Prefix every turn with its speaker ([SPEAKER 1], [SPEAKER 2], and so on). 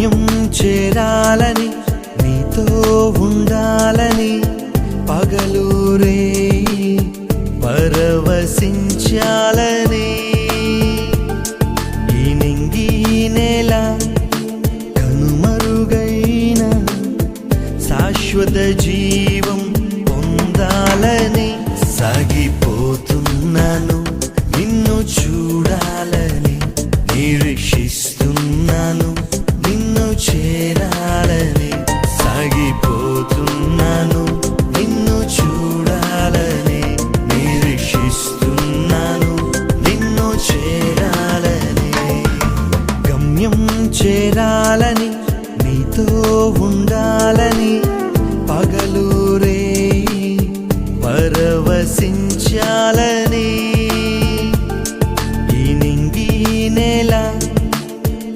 [SPEAKER 1] గమ్యం చేరాలని నీతో ఉండాలని పగలూరే పరవశించాలని ఈ నింగి నేల కనుమరుగైన శాశ్వత జీవం పొందాలని సాగిపోతున్నాను నిన్ను చూడాలని నిరీక్షిస్తున్నాను నిన్ను చేరాలని సాగిపోతున్నాను నిన్ను చూడాలని నిరీక్షిస్తున్నాను నిన్ను చేరాలని గమ్యం చేరాలని నీతో ఉండాలని పగలూరే పరవశించాలని